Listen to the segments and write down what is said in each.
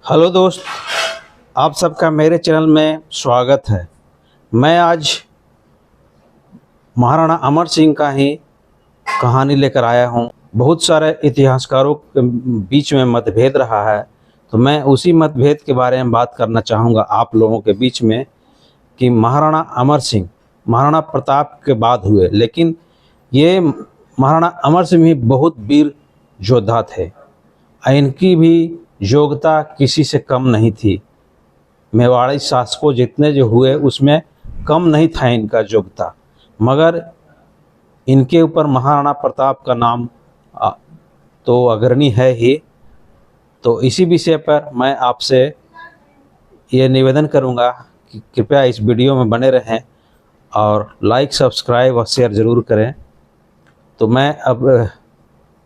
Hello दोस्त, आप सबका मेरे चैनल में स्वागत है। मैं आज महाराणा अमर सिंह का ही कहानी लेकर आया हूँ। बहुत सारे इतिहासकारों के बीच में मतभेद रहा है, तो मैं उसी मतभेद के बारे में बात करना चाहूँगा आप लोगों के बीच में कि महाराणा अमर सिंह महाराणा प्रताप के बाद हुए, लेकिन ये महाराणा अमर सिंह भी बहुत वीर योद्धा थे। इनकी भी योग्यता किसी से कम नहीं थी। मेवाड़ी शासकों जितने जो हुए उसमें कम नहीं था इनका योग्यता, मगर इनके ऊपर महाराणा प्रताप का नाम तो अग्रणी है ही। तो इसी विषय पर मैं आपसे ये निवेदन करूंगा कि कृपया इस वीडियो में बने रहें और लाइक, सब्सक्राइब और शेयर ज़रूर करें। तो मैं अब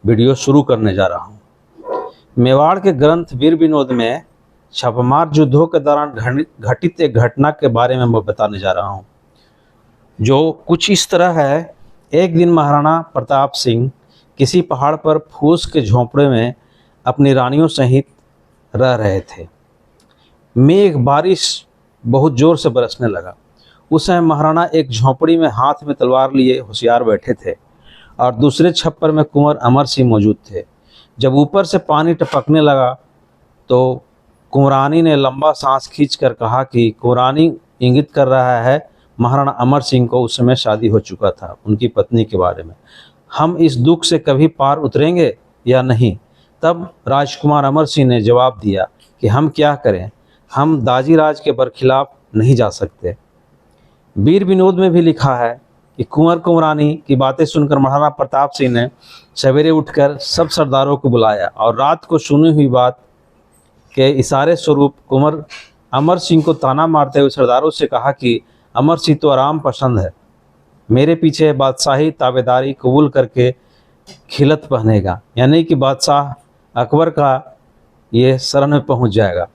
वीडियो शुरू करने जा रहा हूँ। मेवाड़ के ग्रंथ वीर विनोद में छापामार युद्धों के दौरान घटित एक घटना के बारे में मैं बताने जा रहा हूँ, जो कुछ इस तरह है। एक दिन महाराणा प्रताप सिंह किसी पहाड़ पर फूस के झोंपड़े में अपनी रानियों सहित रह रहे थे। मेघ बारिश बहुत ज़ोर से बरसने लगा। उस समय महाराणा एक झोंपड़ी में हाथ में तलवार लिए होशियार बैठे थे और दूसरे छप्पर में कुंवर अमर सिंह मौजूद थे। जब ऊपर से पानी टपकने लगा तो कुंवरानी ने लंबा सांस खींचकर कहा कि कुंवरानी इंगित कर रहा है महाराणा अमर सिंह को उस समय शादी हो चुका था उनकी पत्नी के बारे में। हम इस दुख से कभी पार उतरेंगे या नहीं? तब राजकुमार अमर सिंह ने जवाब दिया कि हम क्या करें, हम दाजीराज के बरखिलाफ नहीं जा सकते। वीर विनोद में भी लिखा है कि कुंवर कुंवरानी की बातें सुनकर महाराणा प्रताप सिंह ने सवेरे उठकर सब सरदारों को बुलाया और रात को सुनी हुई बात के इशारे स्वरूप कुंवर अमर सिंह को ताना मारते हुए सरदारों से कहा कि अमर सिंह तो आराम पसंद है, मेरे पीछे बादशाही ताबेदारी कबूल करके खिलत पहनेगा, यानी कि बादशाह अकबर का ये शरण में पहुंच जाएगा।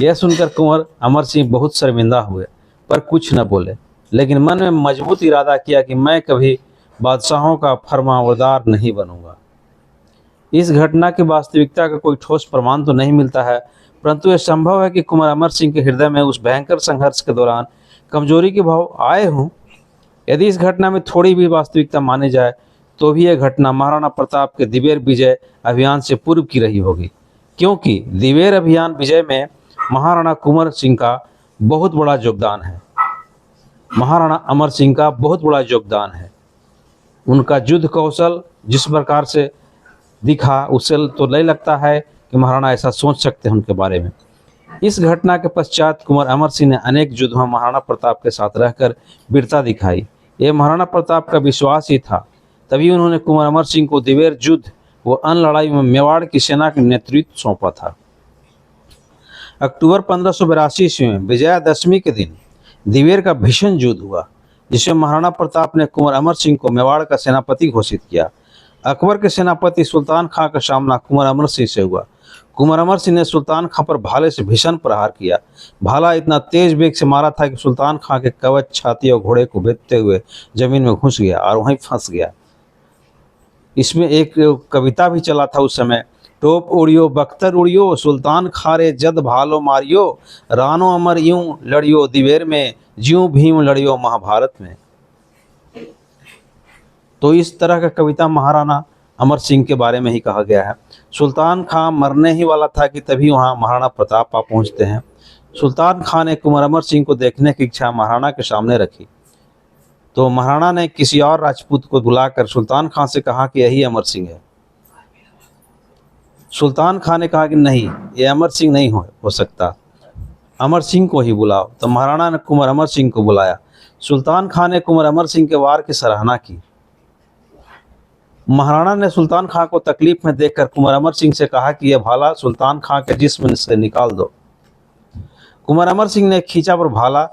यह सुनकर कुंवर अमर सिंह बहुत शर्मिंदा हुए पर कुछ न बोले, लेकिन मन में मजबूत इरादा किया कि मैं कभी बादशाहों का फरमाबरदार नहीं बनूंगा। इस घटना की वास्तविकता का कोई ठोस प्रमाण तो नहीं मिलता है, परंतु यह संभव है कि कुंवर अमर सिंह के हृदय में उस भयंकर संघर्ष के दौरान कमजोरी के भाव आए हों। यदि इस घटना में थोड़ी भी वास्तविकता मानी जाए तो भी यह घटना महाराणा प्रताप के दिवेर विजय अभियान से पूर्व की रही होगी, क्योंकि दिवेर अभियान विजय में महाराणा कुंवर सिंह का बहुत बड़ा योगदान है। महाराणा अमर सिंह का बहुत बड़ा योगदान है। उनका युद्ध कौशल जिस प्रकार से दिखा उससे तो नहीं लगता है कि महाराणा ऐसा सोच सकते हैं उनके बारे में। इस घटना के पश्चात कुंवर अमर सिंह ने अनेक युद्धों में महाराणा प्रताप के साथ रहकर वीरता दिखाई। यह महाराणा प्रताप का विश्वास ही था, तभी उन्होंने कुंवर अमर सिंह को दिवेर युद्ध व अन्य लड़ाई में मेवाड़ की सेना का नेतृत्व सौंपा था। अक्टूबर 1582 ईस्वी में विजयादशमी के दिन दिवेर का भीषण युद्ध हुआ, जिसमें महाराणा प्रताप ने कुंवर अमर सिंह को मेवाड़ का सेनापति घोषित किया। अकबर के सेनापति सुल्तान खां का सामना कुंवर अमर सिंह से हुआ। कुंवर अमर सिंह ने सुल्तान खां पर भाले से भीषण प्रहार किया। भाला इतना तेज वेग से मारा था कि सुल्तान खां के कवच, छाती और घोड़े को भेदते हुए जमीन में घुस गया और वहीं फंस गया। इसमें एक कविता भी चला था उस समय, टोप उड़ियो बख्तर उड़ियो, सुल्तान खारे जद भालो मारियो, रानो अमर यूं लड़ियो दिवेर में, ज्यों भीम लड़ियो महाभारत में। तो इस तरह का कविता महाराणा अमर सिंह के बारे में ही कहा गया है। सुल्तान खां मरने ही वाला था कि तभी वहाँ महाराणा प्रताप पहुँचते हैं। सुल्तान खां ने कुंवर अमर सिंह को देखने की इच्छा महाराणा के सामने रखी, तो महाराणा ने किसी और राजपूत को बुलाकर सुल्तान खां से कहा कि यही अमर सिंह है। सुल्तान खां ने कहा कि नहीं, ये अमर सिंह नहीं हो सकता, अमर सिंह को ही बुलाओ। तो महाराणा ने कुंवर अमर सिंह को बुलाया। सुल्तान खां ने कुंवर अमर सिंह के वार की सराहना की। महाराणा ने सुल्तान खां को तकलीफ में देखकर कुंवर अमर सिंह से कहा कि यह भाला सुल्तान खां के जिस्म से निकाल दो। कुंवर अमर सिंह ने खींचा पर भाला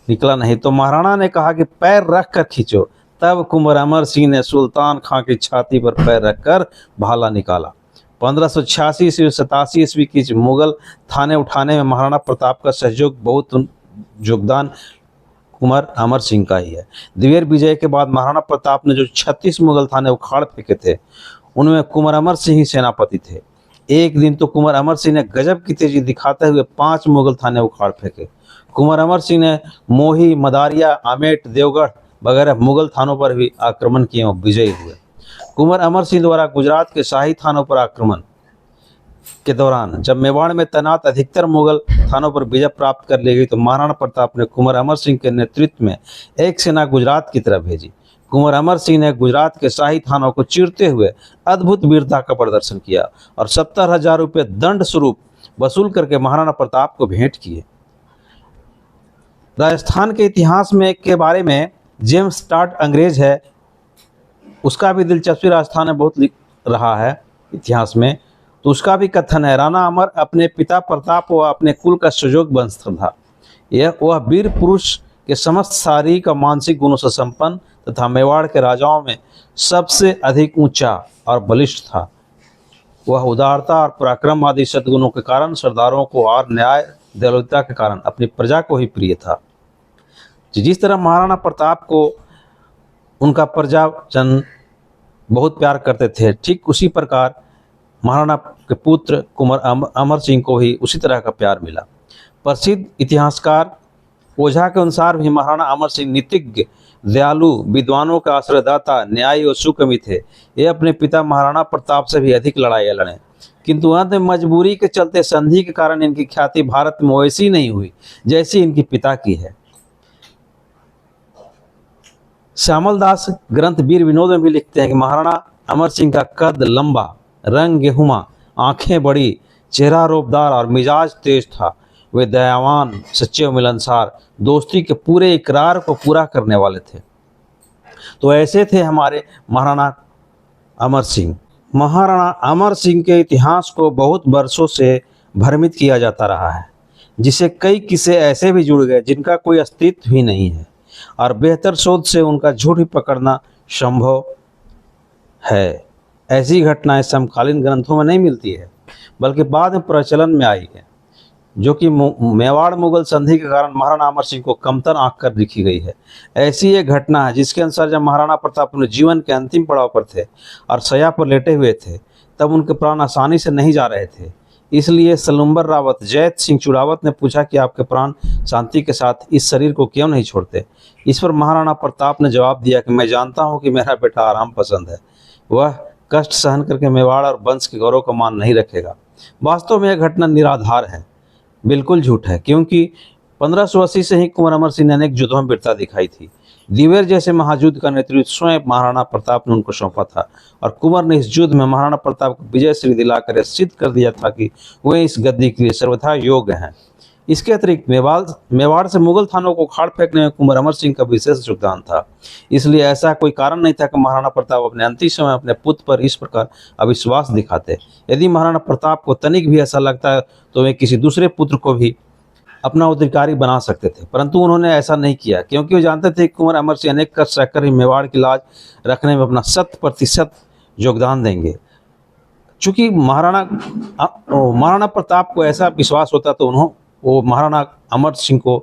निकला नहीं, तो महाराणा ने कहा कि पैर रख कर खींचो। तब कुंवर अमर सिंह ने सुल्तान खां की छाती पर पैर रखकर भाला निकाला। 1586 से 87 ईस्वी की मुगल थाने उठाने में महाराणा प्रताप का सहयोग बहुत योगदान कुंवर अमर सिंह का ही है। दिवेर विजय के बाद महाराणा प्रताप ने जो 36 मुगल थाने उखाड़ फेंके थे, उनमें कुंवर अमर सिंह ही सेनापति थे। एक दिन तो कुंवर अमर सिंह ने गजब की तेजी दिखाते हुए 5 मुगल थाने उखाड़ फेंके। कुंवर अमर सिंह ने मोही, मदारिया, आमेट, देवगढ़ वगैरह मुगल थानों पर भी आक्रमण किए और विजयी हुए। कुंवर अमर सिंह द्वारा गुजरात के शाही थानों पर आक्रमण के दौरान जब मेवाड़ में तैनात अधिकतर मुगल थानों पर विजय प्राप्त कर ली गई तो महाराणा प्रताप ने कुंवर अमर सिंह के नेतृत्व में एक सेना गुजरात की तरफ भेजी। कुंवर अमर सिंह ने गुजरात के शाही थानों को चीरते हुए अद्भुत वीरता का प्रदर्शन किया और 70,000 रुपये दंड स्वरूप वसूल करके महाराणा प्रताप को भेंट किए। राजस्थान के इतिहास में के बारे में जेम्स स्टार्ट अंग्रेज है, उसका भी दिलचस्पी राजस्थान में बहुत लिख रहा है इतिहास में। तो उसका भी कथन है, राणा अमर अपने पिता प्रताप व अपने कुल का सुजोग वंश था। वह वीर पुरुष के समस्त शारीरिक और मानसिक गुणों से संपन्न तथा मेवाड़ के राजाओं में सबसे अधिक ऊंचा और बलिष्ठ था। वह उदारता और पराक्रम आदि सद्गुणों के कारण सरदारों को और न्याय दयालुता के कारण अपनी प्रजा को ही प्रिय था। जिस तरह महाराणा प्रताप को उनका प्रजाजन बहुत प्यार करते थे, ठीक उसी प्रकार महाराणा के पुत्र कुंवर अमर सिंह को ही उसी तरह का प्यार मिला। प्रसिद्ध इतिहासकार ओझा के अनुसार भी महाराणा अमर सिंह नीतिज्ञ, दयालु, विद्वानों का आश्रयदाता, न्यायी और सुकवि थे। ये अपने पिता महाराणा प्रताप से भी अधिक लड़ाइयाँ लड़े, किंतु अंत में मजबूरी के चलते संधि के कारण इनकी ख्याति भारत में वैसी नहीं हुई जैसी इनकी पिता की है। श्यामल दास ग्रंथ वीर विनोद में भी लिखते हैं कि महाराणा अमर सिंह का कद लंबा, रंग गेहुमा, आंखें बड़ी, चेहरा रोबदार और मिजाज तेज था। वे दयावान, सच्चे और मिलनसार, दोस्ती के पूरे इकरार को पूरा करने वाले थे। तो ऐसे थे हमारे महाराणा अमर सिंह। महाराणा अमर सिंह के इतिहास को बहुत वर्षों से भ्रमित किया जाता रहा है, जिसे कई किस्से ऐसे भी जुड़ गए जिनका कोई अस्तित्व ही नहीं है और बेहतर शोध से उनका झूठ ही पकड़ना संभव है। ऐसी घटनाएं समकालीन ग्रंथों में नहीं मिलती है, बल्कि बाद में प्रचलन में आई है, जो कि मेवाड़ मुगल संधि के कारण महाराणा अमर सिंह को कमतर आंक कर लिखी गई है। ऐसी एक घटना है जिसके अनुसार जब महाराणा प्रताप अपने जीवन के अंतिम पड़ाव पर थे और शैया पर लेटे हुए थे, तब उनके प्राण आसानी से नहीं जा रहे थे। इसलिए सलुम्बर रावत जैत सिंह चुड़ावत ने पूछा कि आपके प्राण शांति के साथ इस शरीर को क्यों नहीं छोड़ते। इस पर महाराणा प्रताप ने जवाब दिया कि मैं जानता हूँ कि मेरा बेटा आराम पसंद है, वह कष्ट सहन करके मेवाड़ और वंश के गौरव का मान नहीं रखेगा। वास्तव में यह घटना निराधार है, बिल्कुल झूठ है, क्योंकि 1580 से ही कुंवर अमर सिंह ने अनेक युद्धों में वीरता दिखाई थी। दिवेर जैसे महायुद्ध का नेतृत्व स्वयं महाराणा प्रताप ने उनको सौंपा था और कुंवर ने इस युद्ध में महाराणा प्रताप को विजय श्री दिलाकर सिद्ध कर दिया था कि वे इस गद्दी के लिए सर्वथा योग्य हैं। इसके अतिरिक्त मेवाड़ से मुगल थानों को उखाड़ फेंकने में कुंवर अमर सिंह का विशेष योगदान था। इसलिए ऐसा कोई कारण नहीं था कि महाराणा प्रताप अपने अंतिम समय अपने पुत्र पर इस प्रकार अविश्वास दिखाते। यदि महाराणा प्रताप को तनिक भी ऐसा लगता तो वे किसी दूसरे पुत्र को भी अपना उत्तराधिकारी बना सकते थे, परंतु उन्होंने ऐसा नहीं किया, क्योंकि वे जानते थे कि कुंवर अमर सिंह अनेक कष्ट सहकर ही मेवाड़ की लाज रखने में अपना 100% योगदान देंगे। चूँकि महाराणा प्रताप को ऐसा विश्वास होता तो वो महाराणा अमर सिंह को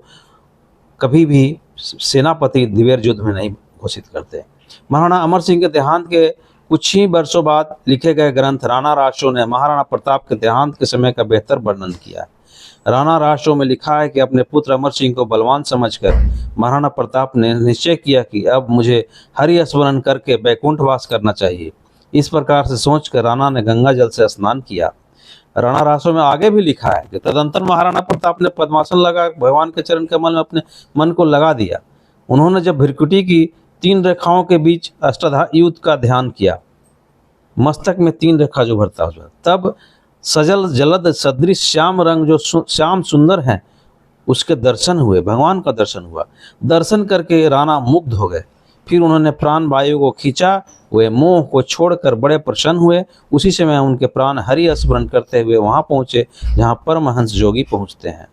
कभी भी सेनापति दिवेर युद्ध में नहीं घोषित करते। महाराणा अमर सिंह के देहांत के कुछ ही वर्षों बाद लिखे गए ग्रंथ राणा रासो ने महाराणा प्रताप के देहांत के समय का बेहतर वर्णन किया। राणा रासो में लिखा है कि अपने पुत्र अमर सिंह को बलवान समझकर महाराणा प्रताप ने निश्चय किया कि अब मुझे हरि स्मरण करके बैकुंठवास करना चाहिए। इस प्रकार से सोचकर राणा ने गंगा जल से स्नान किया। राणा रासो में आगे भी लिखा है कि तदंतर महाराणा प्रताप ने पद्मासन लगा भगवान के चरण कमल में अपने मन को लगा दिया। उन्होंने जब भ्रिकुटी की 3 रेखाओं के बीच अष्टाधायुध का ध्यान किया, मस्तक में 3 रेखा जो भरता हुआ, तब सजल जलद सदृश श्याम रंग जो श्याम सुंदर है उसके दर्शन हुए, भगवान का दर्शन हुआ। दर्शन करके राणा मुग्ध हो गए। फिर उन्होंने प्राण वायु को खींचा, वे मोह को छोड़कर बड़े प्रसन्न हुए। उसी समय उनके प्राण हरि स्मरण करते हुए वहाँ पहुँचे जहाँ परमहंस जोगी पहुँचते हैं।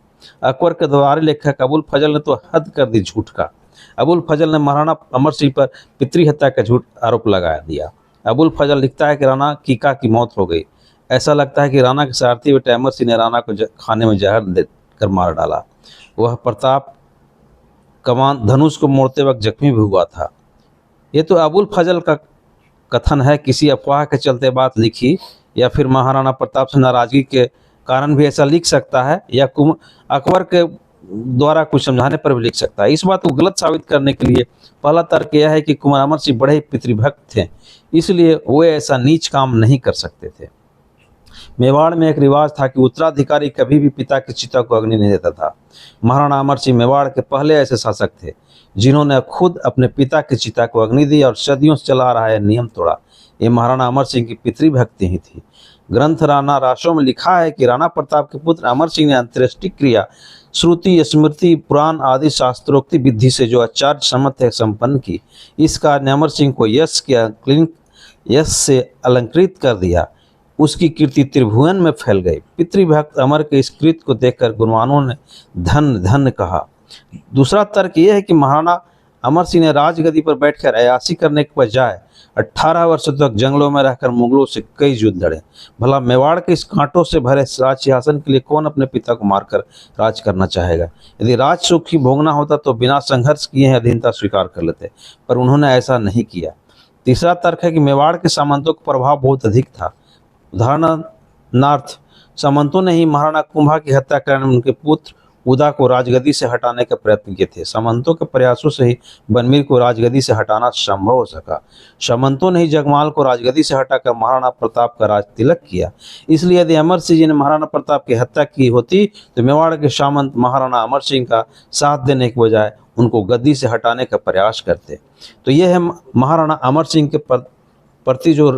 अकबर के द्वारा लेखक अबुल फजल ने तो हद कर दी झूठ का। अबुल फजल ने महाराणा अमर सिंह पर पितृहत्या का झूठ आरोप लगा दिया। अबुल फजल लिखता है कि राणा कीका की मौत हो गई। ऐसा लगता है कि राणा के सारथी बेटे अमर सिंह ने राणा को खाने में जहर देकर मार डाला। वह प्रताप कमान धनुष को मोड़ते वक्त जख्मी भी हुआ था। ये तो अबुल फजल का कथन है, किसी अफवाह के चलते बात लिखी या फिर महाराणा प्रताप से नाराजगी के कारण भी ऐसा लिख सकता है, या अकबर के द्वारा कुछ समझाने पर भी लिख सकता है। इस बात को गलत साबित करने के लिए पहला तर्क यह है कि कुंवर अमर सिंह बड़े ही पितृभक्त थे, इसलिए वे ऐसा नीच काम नहीं कर सकते थे। मेवाड़ में एक रिवाज था कि उत्तराधिकारी कभी भी पिता की चिता को अग्नि नहीं देता था। महाराणा अमर सिंह मेवाड़ के पहले ऐसे शासक थे जिन्होंने खुद अपने पिता की चिता को अग्नि दी और सदियों से चला रहा है नियम तोड़ा। ये महाराणा अमर सिंह की पितृभक्ति ही थी। ग्रंथ राणा रासों में लिखा है कि राणा प्रताप के पुत्र अमर सिंह ने अंत्येष्टि क्रिया श्रुति स्मृति पुराण आदि शास्त्रोक्ति विधि से जो आचार्य सम्मत है संपन्न की। इस कार्य ने अमर सिंह को यश से अलंकृत कर दिया। उसकी कीर्ति त्रिभुवन में फैल गई। पितृभक्त अमर के इस कृत्य को देखकर गुणवानों ने धन धन कहा। दूसरा तर्क यह है कि महाराणा अमर सिंह ने राजगद्दी पर बैठकर अयासी करने के बजाय 18 वर्षों तक जंगलों में रहकर मुगलों से कई युद्ध लड़े। भला मेवाड़ के इस कांटों से भरे राज सिंहासन के लिए कौन अपने पिता को मारकर राज करना चाहेगा। यदि राज सुख ही भोगना होता तो बिना संघर्ष किए अधीनता स्वीकार कर लेते, पर उन्होंने ऐसा नहीं किया। तीसरा तर्क है कि मेवाड़ के सामंतों का प्रभाव बहुत अधिक था। उदाहरणार्थ सामंतों ने ही महाराणा कुंभा की हत्या करने में उनके पुत्र उदा को राजगद्दी से हटाने का प्रयत्न किए थे। सामंतों के प्रयासों से ही बनमीर को राजगद्दी से हटाना संभव हो सका। सामंतों ने ही जगमाल को राजगद्दी से हटाकर महाराणा प्रताप का राज तिलक किया। इसलिए यदि अमर सिंह जी ने महाराणा प्रताप की हत्या की होती तो मेवाड़ के सामंत महाराणा अमर सिंह का साथ देने के बजाय उनको गद्दी से हटाने का प्रयास करते। तो यह है महाराणा अमर सिंह के प्रति जो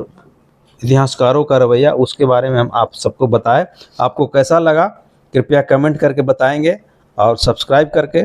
इतिहासकारों का रवैया, उसके बारे में हम आप सबको बताएं। आपको कैसा लगा कृपया कमेंट करके बताएंगे और सब्सक्राइब करके